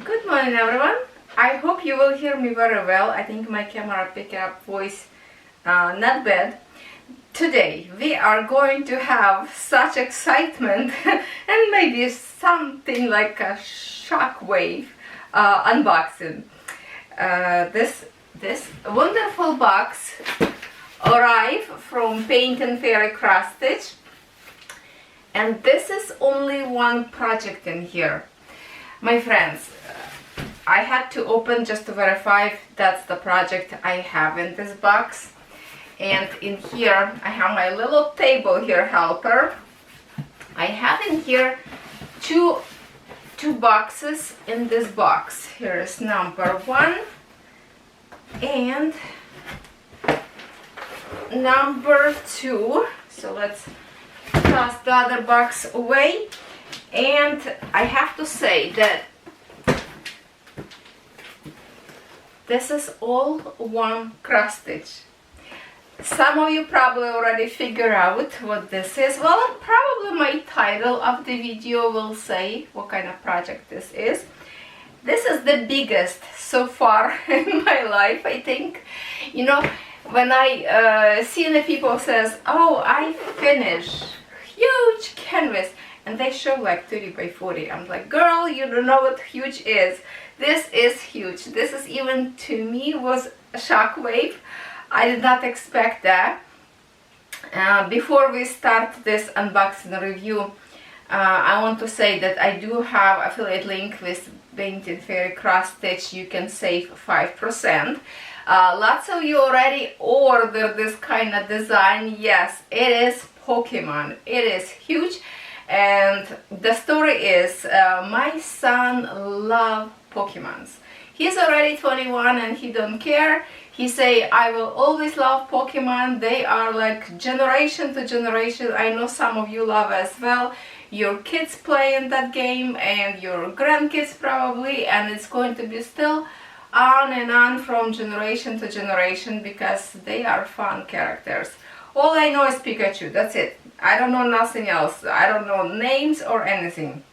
Good morning, everyone. I hope you will hear me very well. I think my camera picked up voice not bad. Today we are going to have such excitement and maybe something like a shockwave unboxing. This wonderful box arrived from Paintingfairy cross-stitch, and this is only one project in here. My friends, I had to open just to verify that's the project I have in this box. And in here I have my little table here helper. I have in here two boxes in this box. Here is number 1 and number 2. So let's toss the other box away. And I have to say that this is all one cross stitch. Some of you probably already figure out what this is. Well, probably my title of the video will say what kind of project this is. This is the biggest so far in my life, I think. You know, when I see the people says, oh, I finished huge canvas, and they show like 30 by 40. I'm like, girl, you don't know what huge is. This is huge. This is even to me was a shockwave. I did not expect that. Before we start this unboxing review, I want to say that I do have affiliate link with Paintingfairy cross stitch. You can save 5%. Lots of you already ordered this kind of design. Yes, it is Pokemon. It is huge. And the story is my son loves Pokemons. He's already 21 and he don't care. He say, I will always love Pokemon. They are like generation to generation. I know some of you love as well. Your kids play in that game and your grandkids probably, and it's going to be still on and on from generation to generation because they are fun characters. All I know is Pikachu, that's it. I don't know nothing else. I don't know names or anything.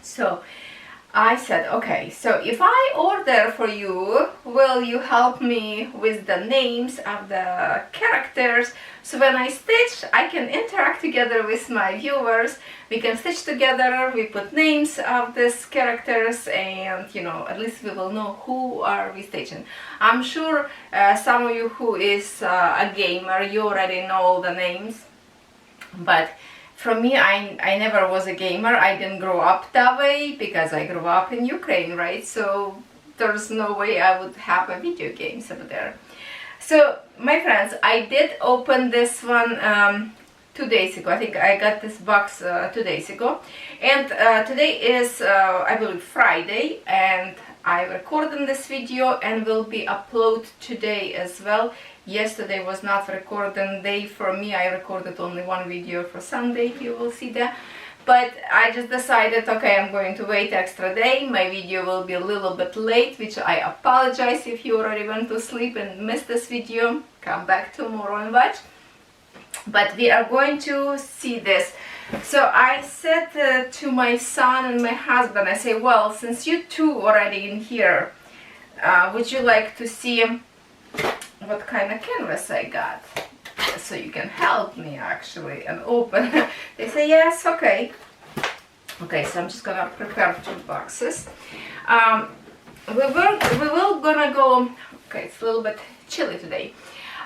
So I said, okay, so if I order for you, will you help me with the names of the characters? So when I stitch, I can interact together with my viewers. We can stitch together, we put names of these characters, and you know, at least we will know who are we stitching. I'm sure some of you who is a gamer, you already know the names. But for me, I never was a gamer. I didn't grow up that way because I grew up in Ukraine, right? So there's no way I would have a video games over there. So my friends, I did open this one 2 days ago. I think I got this box 2 days ago. And today is, I believe, Friday. And I recorded this video and will be uploaded today as well. Yesterday was not recording day for me. I recorded only one video for Sunday, you will see that. But I just decided, okay, I'm going to wait extra day. My video will be a little bit late, which I apologize if you already went to sleep and missed this video. Come back tomorrow and watch. But we are going to see this. So I said to my son and my husband, I say, well, since you two already in here, would you like to see what kind of canvas I got? So you can help me actually and open. They say, yes, okay. Okay, so I'm just gonna prepare 2 boxes. We will gonna go, okay, it's a little bit chilly today.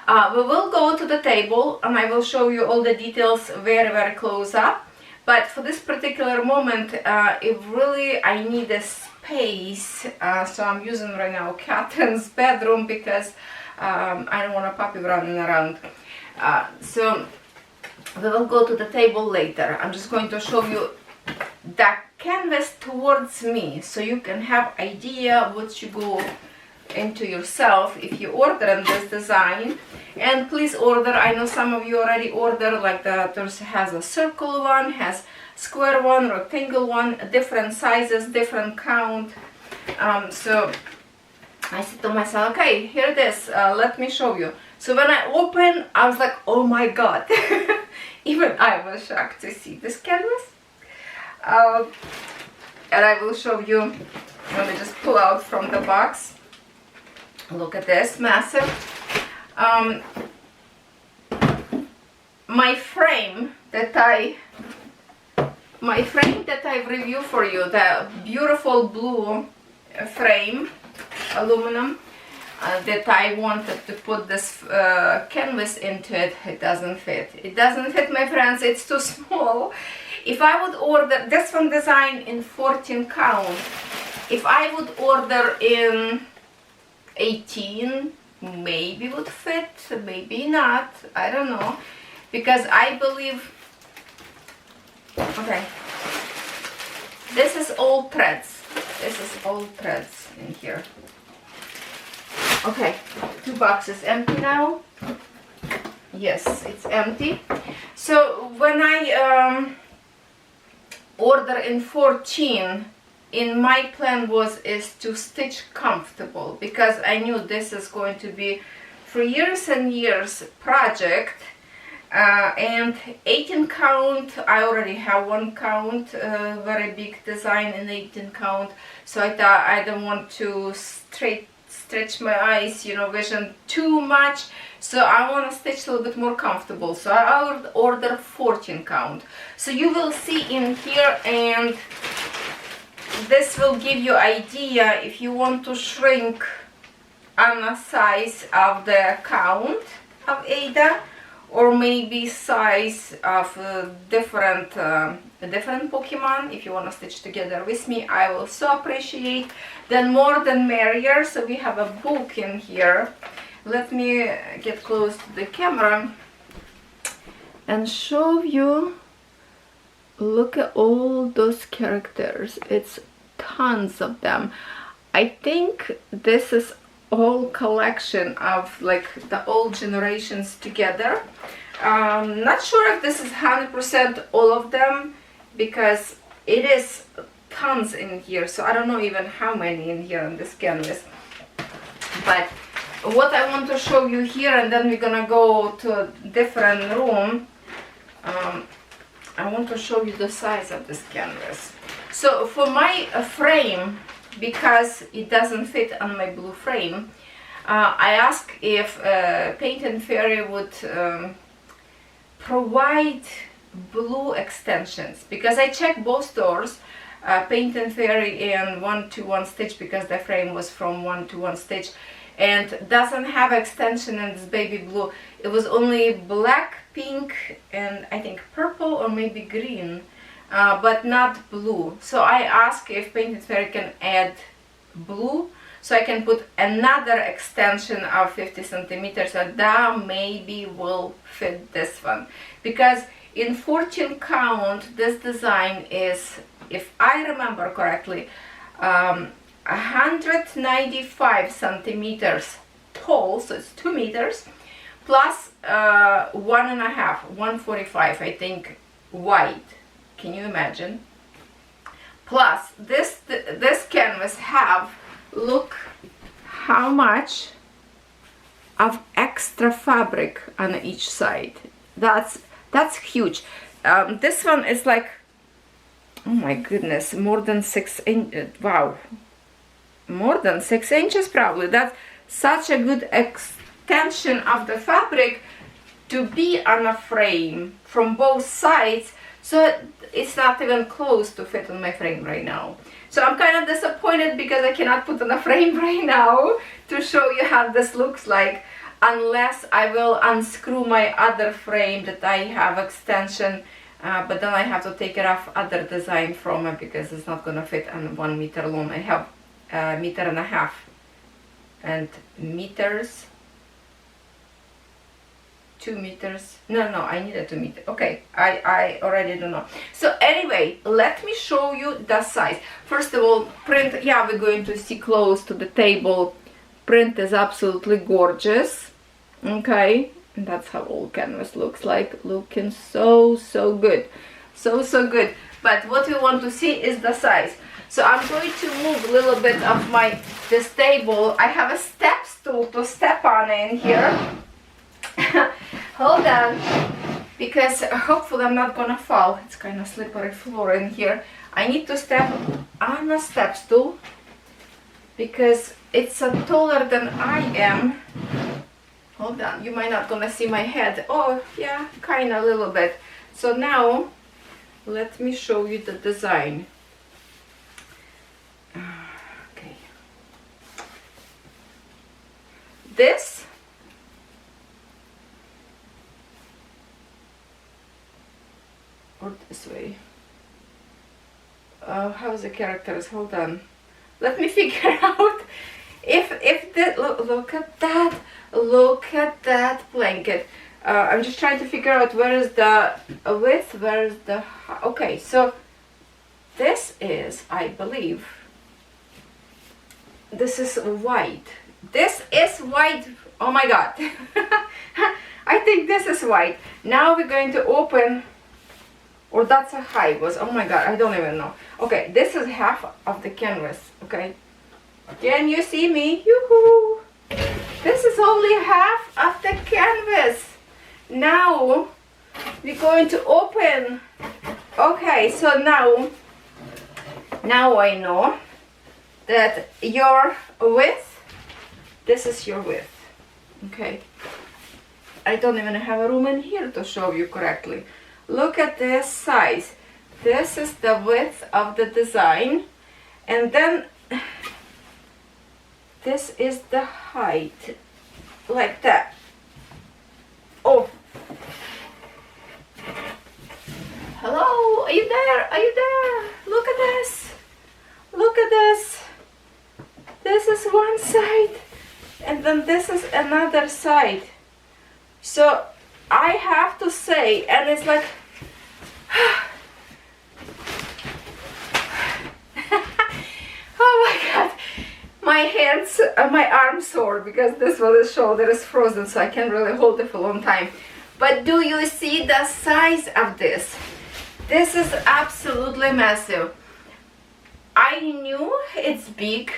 We will go to the table and I will show you all the details very close up. But for this particular moment, if really I need a space, so I'm using right now Catherine's bedroom because I don't want a puppy running around. So we will go to the table later. I'm just going to show you the canvas towards me so you can have idea what you go into yourself if you order this design. And please order. I know some of you already order, like there's has a circle one, has square one, rectangle one, different sizes, different count. So I said to myself, okay, here it is, let me show you. So when I opened, I was like, oh my god. Even I was shocked to see this canvas. And I will show you Let me just pull out from the box. Look at this, massive. My frame that I've reviewed for you, the beautiful blue frame, aluminum, that I wanted to put this canvas into it, it doesn't fit. It doesn't fit, my friends, it's too small. If I would order this one designed in 14 count, if I would order in 18, maybe would fit, maybe not, I don't know, because I believe, okay, this is all threads, in here. Okay, 2 boxes empty now. Yes, it's empty. So when I order in 14, in my plan is to stitch comfortable, because I knew this is going to be for years and years project. And 18 count, I already have 1 count, very big design in 18 count, so I thought I don't want to stretch my eyes, you know, vision too much, so I want to stitch a little bit more comfortable, so I will order 14 count. So you will see in here, and this will give you idea if you want to shrink on the size of the count of Ada, or maybe size of different Pokemon. If you want to stitch together with me, I will so appreciate. Then more than merrier. So we have a book in here. Let me get close to the camera and show you. Look at all those characters. It's tons of them. I think this is whole collection of like the old generations together. Not sure if this is 100% all of them, because it is tons in here, so I don't know even how many in here on this canvas. But what I want to show you here, and then we're gonna go to a different room, I want to show you the size of this canvas. So for my frame, because it doesn't fit on my blue frame, I asked if paintingfairy would provide blue extensions, because I checked both stores, paintingfairy and 1-to-1 stitch, because the frame was from 1-to-1 stitch, and doesn't have extension in this baby blue. It was only black, pink, and I think purple or maybe green, but not blue. So I asked if paintingfairy can add blue, so I can put another extension of 50 centimeters, and that maybe will fit this one, because in 14 count this design is, if I remember correctly, 195 centimeters tall, so it's 2 meters, plus 1.5, 145 I think, wide. Can you imagine? Plus this canvas have, look how much of extra fabric on each side. That's huge. This one is like, oh my goodness, more than 6 inches. Wow, more than 6 inches probably. That's such a good extension of the fabric to be on a frame from both sides, so it's not even close to fit on my frame right now. So I'm kind of disappointed because I cannot put on a frame right now to show you how this looks like, unless I will unscrew my other frame that I have extension, but then I have to take it off other design from it, because it's not gonna fit on 1 meter long. I have 1.5 meters, and meters, 2 meters, no, I need a 2 meter. Okay, I already don't know. So anyway, let me show you the size. First of all, print, yeah, we're going to see close to the table. Print is absolutely gorgeous. Okay, and that's how old canvas looks like, looking so good, so good. But what we want to see is the size. So I'm going to move a little bit of this table. I have a step stool to step on in here. Hold on, because hopefully I'm not gonna fall. It's kind of slippery floor in here. I need to step on a step stool. because it's taller than I am. Hold on, you might not gonna see my head. Oh yeah, kind of a little bit. So now let me show you the design. Okay, this or this way. How's the characters? Hold on, let me figure out if the look at that blanket. I'm just trying to figure out where is the width, where is the okay. So this is, I believe, this is white. This is white. Oh my god. I think this is white. Now we're going to open, or that's a high was. Oh my god, I don't even know. Okay, this is half of the canvas. Okay, can you see me? Yoo-hoo! This is only half of the canvas. Now we're going to open. Okay, so now I know that your width, this is your width. Okay, I don't even have a room in here to show you correctly. Look at this size. This is the width of the design, and then this is the height, like that. Oh, hello, are you there? Are you there? Look at this. Look at this. This is one side, and then this is another side. So I have to say, and it's like oh my god, my hands, my arms sore because this one is shoulder is frozen, so I can't really hold it for a long time. But do you see the size of this? This is absolutely massive. I knew it's big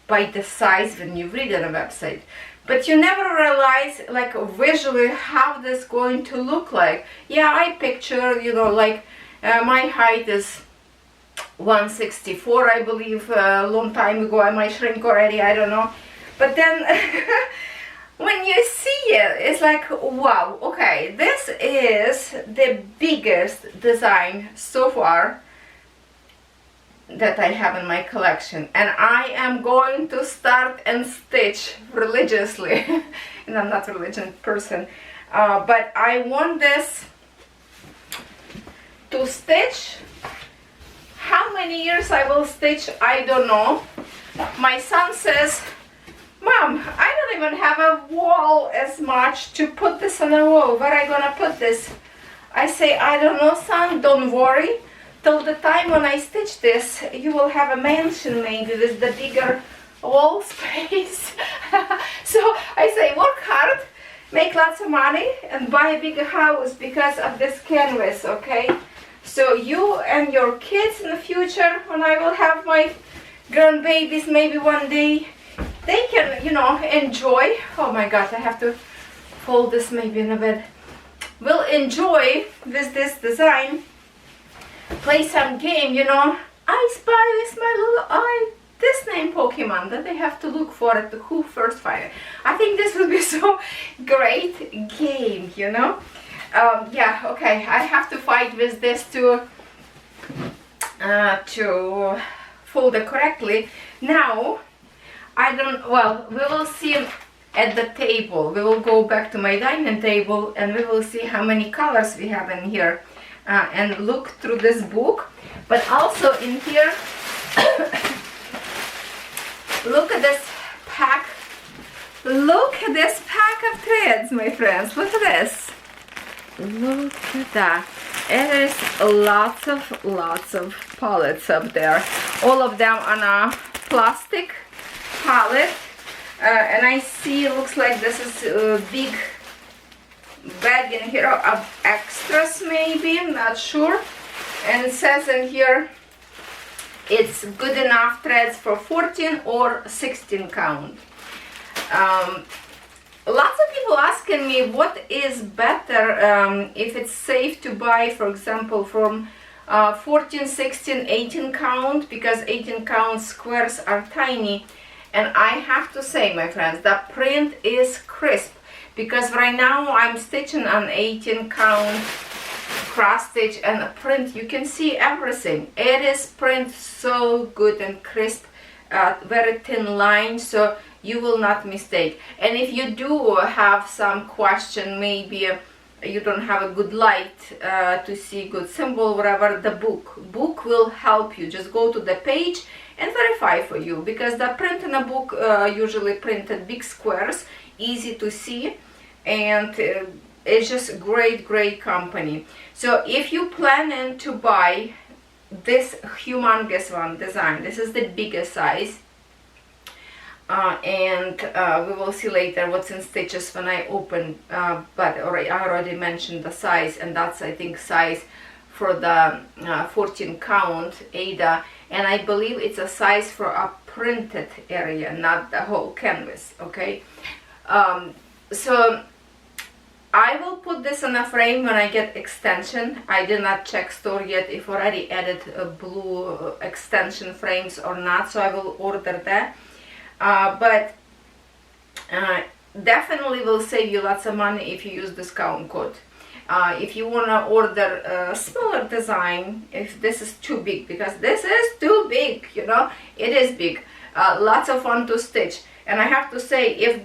by the size when you read on a website, but you never realize like visually how this is going to look like. Yeah, I picture, you know, like my height is 164, I believe. A long time ago, I might shrink already, I don't know. But then when you see it, it's like, wow, okay, this is the biggest design so far that I have in my collection, and I am going to start and stitch religiously. And I'm not a religious person, but I want this to stitch. How many years I will stitch, I don't know. My son says, Mom, I don't even have a wall as much to put this on a wall. Where am I gonna put this? I say, I don't know, son, don't worry. Till the time when I stitch this, you will have a mansion maybe with the bigger wall space. So I say, work hard, make lots of money, and buy a bigger house because of this canvas, okay? So you and your kids in the future, when I will have my grandbabies maybe one day, they can, you know, enjoy. Oh my god, I have to fold this maybe in a bit. Will enjoy with this design. Play some game, you know. I spy with my little eye this name Pokemon that they have to look for it, who first find it. I think this will be so great game, you know. Yeah, okay, I have to fight with this to fold it correctly. Now, I don't, well, we will see at the table. We will go back to my dining table and we will see how many colors we have in here and look through this book. But also in here, look at this pack. Look at this pack of threads, my friends. Look at this. Look at that. It is lots of pallets up there. All of them on a plastic pallet. And I see it looks like this is a big bag in here of extras maybe, I'm not sure. And it says in here it's good enough threads for 14 or 16 count. Lots of people asking me what is better, if it's safe to buy, for example, from 14, 16, 18 count, because 18 count squares are tiny. And I have to say, my friends, the print is crisp, because right now I'm stitching an 18 count cross stitch, and the print, you can see everything. It is print so good and crisp, very thin line, so you will not mistake. And if you do have some question, maybe you don't have a good light to see good symbol, whatever, the book will help you. Just go to the page and verify for you, because the print in a book usually printed big squares, easy to see, and it's just great company. So if you planning to buy this humongous one design, this is the biggest size, and we will see later what's in stitches when I open, but I already mentioned the size, and that's, I think, size for the 14 count Ada, and I believe it's a size for a printed area, not the whole canvas. Okay, so I will put this in a frame when I get extension. I did not check store yet if already added blue extension frames or not, so I will order that. But definitely will save you lots of money if you use discount code. If you want to order a smaller design, if this is too big, because this is too big, you know, it is big, lots of fun to stitch. And I have to say, if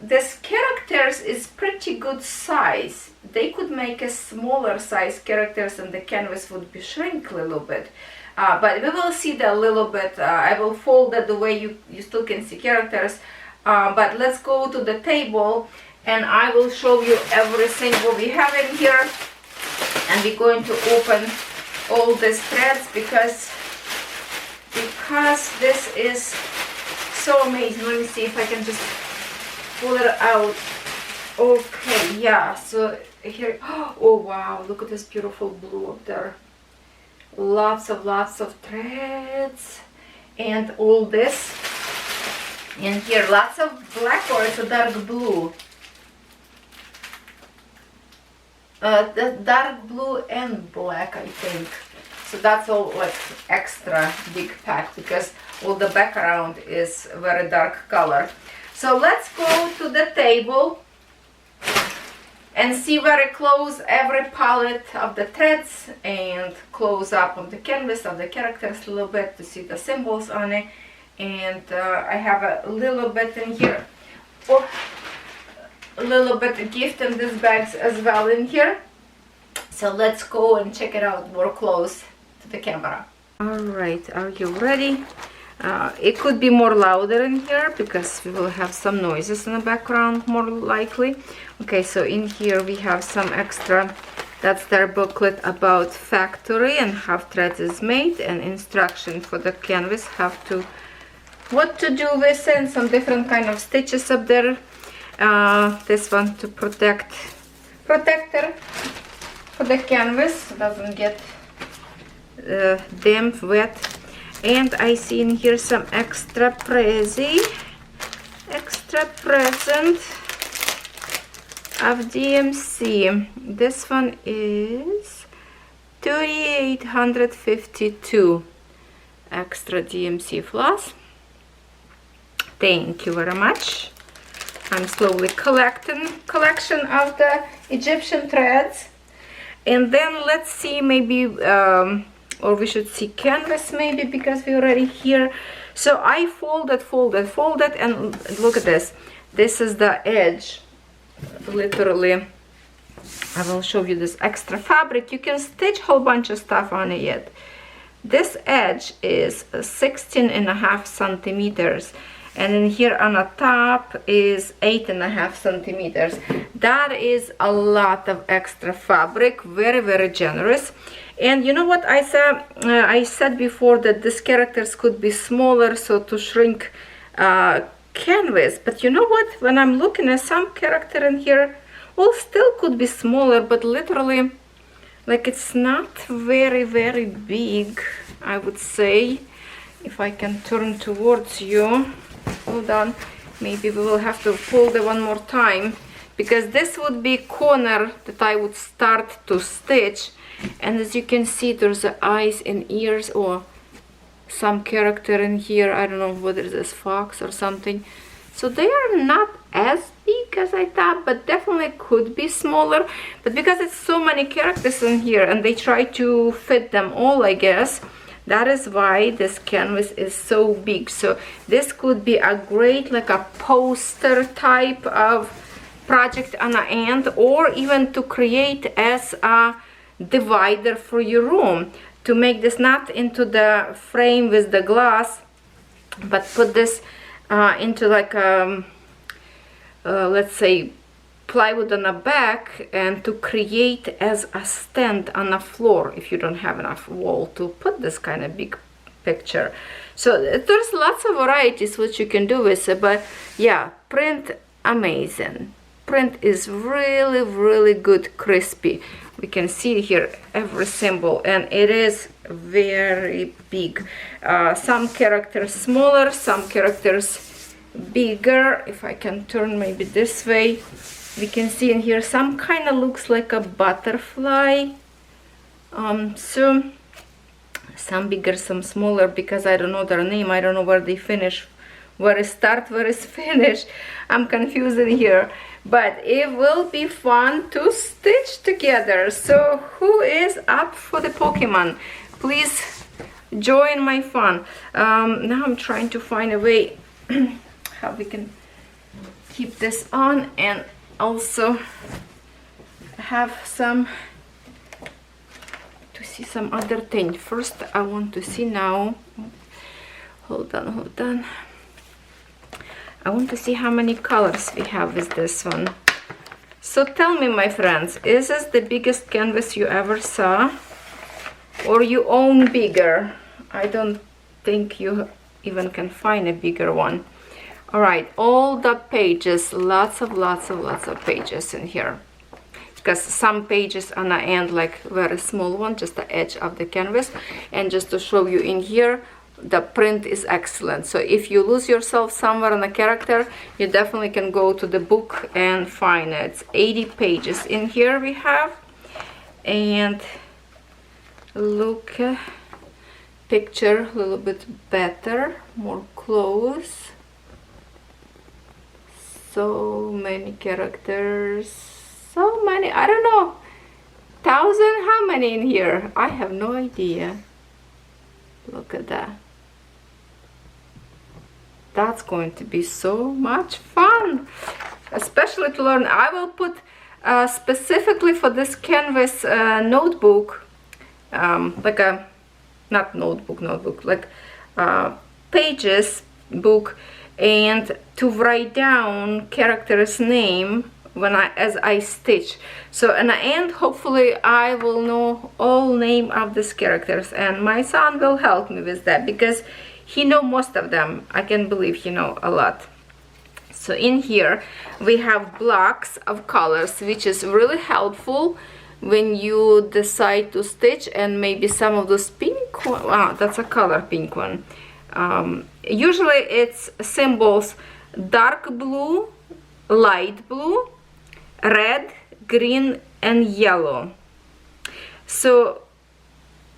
this characters is pretty good size, they could make a smaller size characters and the canvas would be shrink a little bit. But we will see that a little bit. I will fold that the way you still can see characters. But let's go to the table and I will show you everything what we have in here. And we're going to open all these threads because this is so amazing. Let me see if I can just pull it out. Okay, yeah, so here, oh wow, look at this beautiful blue up there. Lots of threads and all this. And here lots of black, or it's a dark blue. The dark blue and black, I think. So that's all like extra big pack, because all the background is very dark color. So let's go to the table and see very close every palette of the threads and close up on the canvas of the characters a little bit to see the symbols on it. And I have a little bit in here, a little bit of gift in these bags as well in here. So let's go and check it out more close to the camera. Alright, are you ready? It could be more louder in here because we will have some noises in the background more likely. Okay, so in here we have some extra, that's their booklet about factory and how threads is made, and instruction for the canvas, what to do with it, and some different kind of stitches up there. This one to protector for the canvas so doesn't get damp, wet. And I see in here some extra present of DMC. This one is 3852 extra DMC floss. Thank you very much. I'm slowly collection of the Egyptian threads. And then let's see, maybe or we should see canvas maybe, because we're already here. So I folded, and look at this. This is the edge. Literally, I will show you this extra fabric. You can stitch a whole bunch of stuff on it yet. This edge is 16.5 centimeters. And in here on the top is 8.5 centimeters. That is a lot of extra fabric, very generous. And you know what I said? I said before that these characters could be smaller, so to shrink canvas. But you know what? When I'm looking at some character in here, well, still could be smaller, but literally, like, it's not very big, I would say. If I can turn towards you. Hold on, maybe we will have to fold it one more time, because this would be corner that I would start to stitch. And as you can see, there's the eyes and ears, or some character in here. I don't know whether it's fox or something. So they are not as big as I thought, but definitely could be smaller. But because it's so many characters in here and they try to fit them all, I guess, that is why this canvas is so big. So this could be a great, like a poster type of project on an end, or even to create as a divider for your room, to make this not into the frame with the glass, but put this into like let's say plywood on the back, and to create as a stand on the floor if you don't have enough wall to put this kind of big picture. So there's lots of varieties what you can do with it. But yeah, print amazing. Print is really, really good, crispy. We can see here every symbol, and it is very big. Some characters smaller, some characters bigger. If I can turn maybe this way, we can see in here some kind of looks like a butterfly. So some bigger, some smaller, because I don't know their name. I don't know where they finish, where is start, where is finish. I'm confused in here, but it will be fun to stitch together. So who is up for the Pokemon? Please join my fun. Now I'm trying to find a way how we can keep this on and also have some to see some other thing. First I want to see now, hold on, I want to see how many colors we have with this one. So tell me, my friends, is this the biggest canvas you ever saw, or you own bigger? I don't think you even can find a bigger one. All right, all the pages, lots of pages in here, because some pages on the end, like very small one, just the edge of the canvas. And just to show you in here, the print is excellent. So if you lose yourself somewhere in a character, you definitely can go to the book and find it. It's 80 pages in here we have. And look, picture a little bit better, more close. So many characters, so many, I don't know, 1,000, how many in here? I have no idea. Look at that. That's going to be so much fun, especially to learn. I will put specifically for this canvas notebook, like a, not notebook, like pages book, and to write down character's name when as I stitch. So in the end, hopefully I will know all name of these characters, and my son will help me with that because he know most of them. I can believe he know a lot. So in here we have blocks of colors, which is really helpful when you decide to stitch. And maybe some of those pink one, wow, that's a color pink one. Usually it's symbols dark blue, light blue, red, green, and yellow. So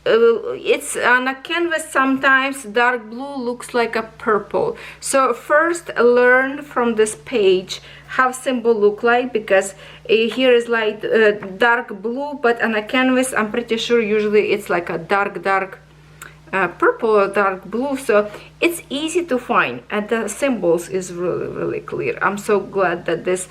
it's on a canvas, sometimes dark blue looks like a purple. So first learn from this page how symbol look like, because here is like dark blue, but on a canvas I'm pretty sure usually it's like a dark purple or dark blue. So it's easy to find, and the symbols is really clear. I'm so glad that this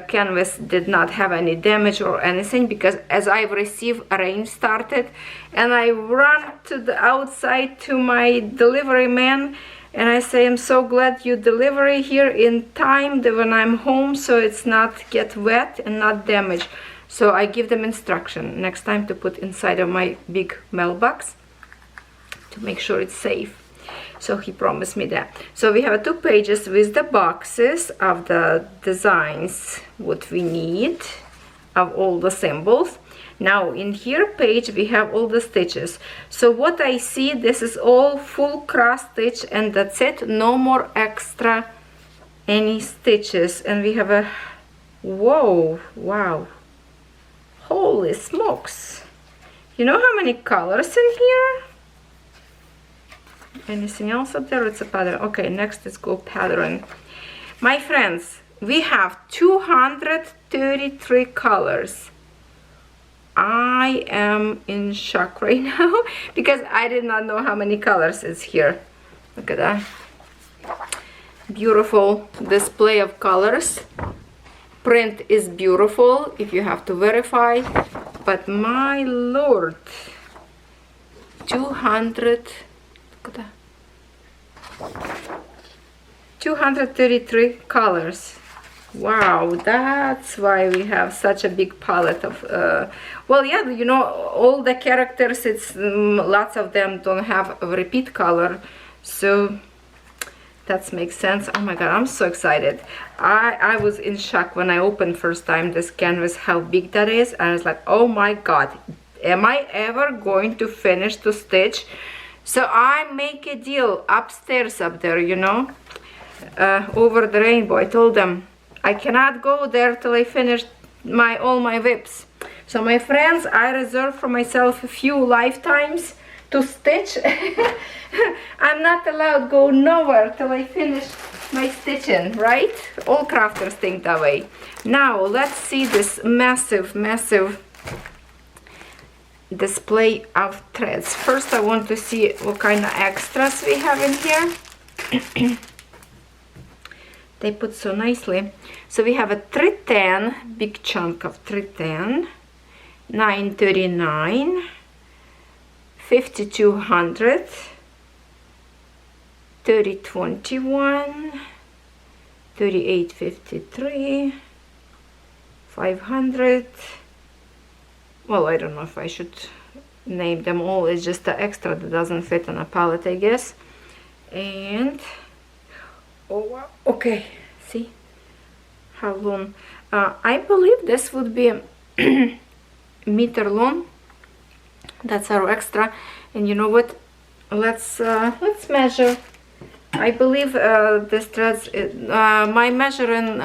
canvas did not have any damage or anything, because as I received, rain started and I run to the outside to my delivery man and I say, I'm so glad you delivery here in time that when I'm home, so it's not get wet and not damaged. So I give them instruction next time to put inside of my big mailbox to make sure it's safe. So he promised me that. So we have 2 pages with the boxes of the designs what we need of all the symbols. Now in here page we have all the stitches. So what I see, this is all full cross stitch and that's it, no more extra any stitches. And we have a, whoa, wow, holy smokes, you know how many colors in here? Anything else up there? It's a pattern. Okay, next let's go pattern. My friends, we have 233 colors. I am in shock right now because I did not know how many colors is here. Look at that. Beautiful display of colors. Print is beautiful if you have to verify, but my lord, 200, look at that. 233 colors. Wow, that's why we have such a big palette of well, yeah, you know, all the characters, it's lots of them don't have a repeat color, so that makes sense. Oh my god, I'm so excited. I was in shock when I opened first time this canvas, how big that is. I was like, oh my god, am I ever going to finish to stitch? So I make a deal upstairs up there, you know, over the rainbow. I told them I cannot go there till I finish all my whips. So my friends, I reserve for myself a few lifetimes to stitch. I'm not allowed to go nowhere till I finish my stitching, right? All crafters think that way. Now let's see this massive display of threads. First I want to see what kind of extras we have in here. They put so nicely. So we have a 310, big chunk of 310, 939, 5200, 3021, 3853, 500. Well, I don't know if I should name them all. It's just the extra that doesn't fit on a palette, I guess. And oh wow, okay, see how long. I believe this would be a meter long. That's our extra. And you know what, let's measure. I believe this threads, my measuring,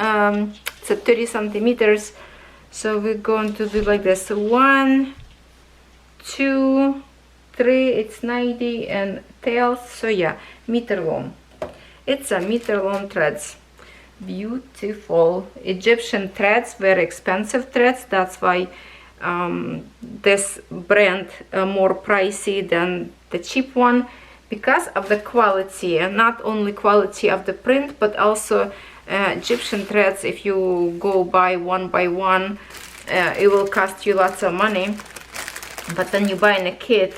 it's at 30 centimeters, so we're going to do like this. 1, 2, 3, it's 90, and tails, so yeah, meter long. It's a meter long threads. Beautiful Egyptian threads, very expensive threads. That's why this brand more pricey than the cheap one, because of the quality, and not only quality of the print, but also Egyptian threads. If you go buy one by one, it will cost you lots of money, but when you buy in a kit,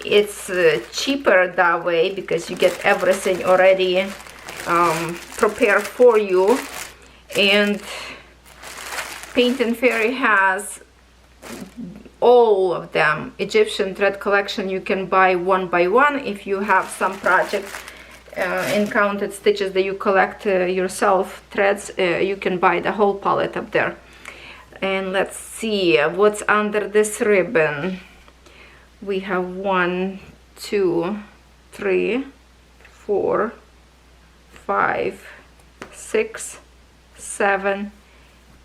it's cheaper that way because you get everything already prepared for you. And Painting Fairy has all of them. Egyptian thread collection, you can buy one by one. If you have some project in counted stitches that you collect yourself threads, you can buy the whole palette up there. And let's see what's under this ribbon. We have 1, 2, 3, 4, 5, 6, 7,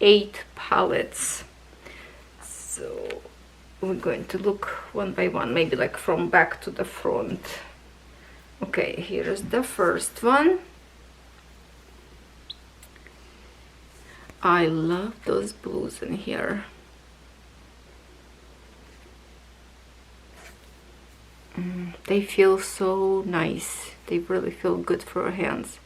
8 palettes. So we're going to look one by one, maybe like from back to the front. Okay, here is the first one. I love those blues in here. They feel so nice. They really feel good for our hands.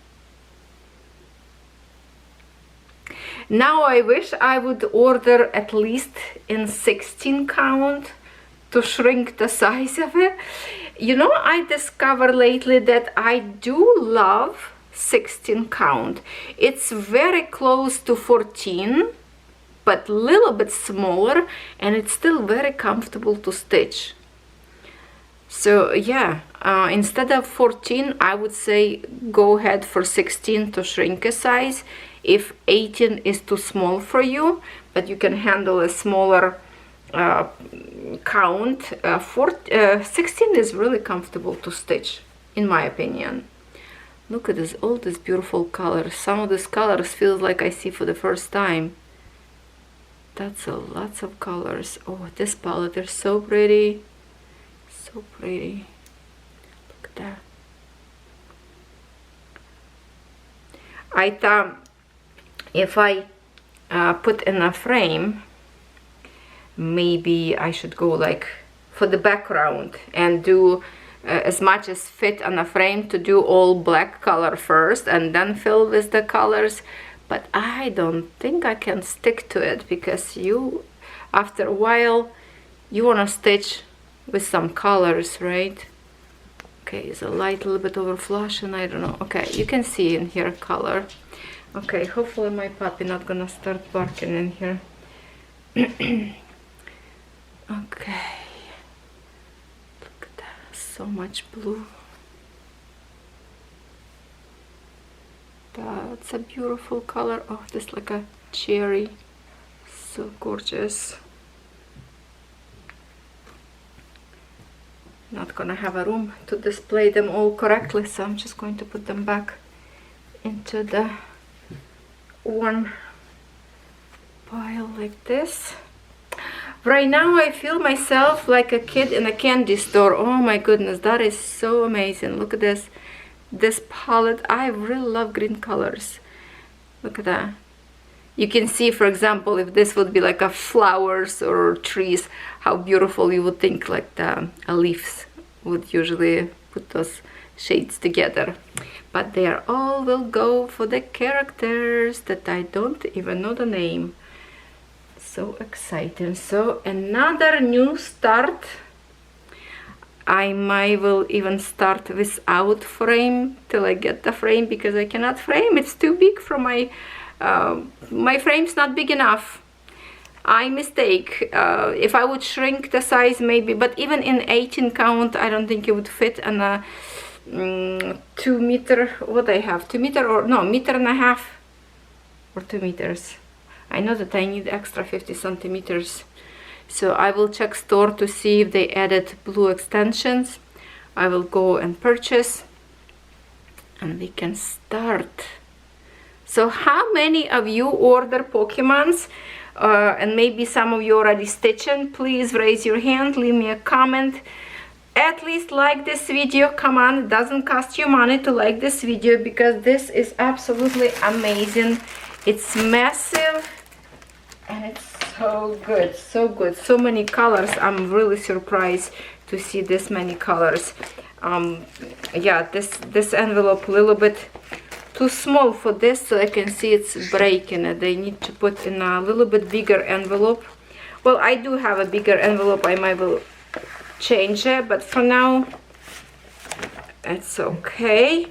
Now I wish I would order at least in 16 count to shrink the size of it. You know, I discovered lately that I do love 16 count. It's very close to 14, but a little bit smaller, and it's still very comfortable to stitch. So yeah, instead of 14, I would say go ahead for 16 to shrink a size if 18 is too small for you, but you can handle a smaller count. 16 is really comfortable to stitch, in my opinion. Look at this, all these beautiful colors. Some of these colors feels like I see for the first time. That's a lots of colors. Oh, this palette is so pretty. So pretty. Look at that. I thought if I put in a frame, maybe I should go like for the background and do as much as fit on a frame, to do all black color first and then fill with the colors. But I don't think I can stick to it, because you, after a while, you want to stitch with some colors, right? Okay, is the light a little bit over flush, and I don't know. Okay, you can see in here color. Okay, hopefully my puppy not gonna start barking in here. Okay, look at that, so much blue. That's a beautiful color. Oh, this like a cherry, so gorgeous. Not gonna have a room to display them all correctly, so I'm just going to put them back into the one pile like this. Right now I feel myself like a kid in a candy store. Oh my goodness, that is so amazing. Look at this palette. I really love green colors. Look at that. You can see, for example, if this would be like a flowers or trees, how beautiful you would think, like the leaves would usually put those shades together. But they are all will go for the characters that I don't even know the name. So exciting. So another new start. I might will even start without frame till I get the frame, because I cannot frame. It's too big for my my frame's not big enough. I mistake. If I would shrink the size maybe, but even in 18 count I don't think it would fit on a 2 meter, what I have, 2 meter or no, meter and a half or 2 meters. I know that I need extra 50 centimeters. So I will check store to see if they added blue extensions. I will go and purchase, and we can start. So how many of you order Pokemons? And maybe some of you already stitching. Please raise your hand, leave me a comment. At least like this video. Come on, it doesn't cost you money to like this video, because this is absolutely amazing. It's massive and it's so good, so good. So many colors. I'm really surprised to see this many colors. Yeah, this envelope a little bit too small for this, so I can see it's breaking it. They need to put in a little bit bigger envelope. Well, I do have a bigger envelope. I might will change it, but for now it's okay.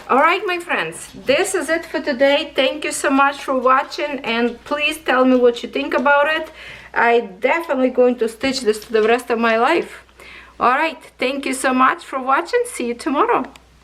All right, my friends, this is it for today. Thank you so much for watching, and please tell me what you think about it. I'm definitely going to stitch this to the rest of my life. All right, thank you so much for watching. See you tomorrow.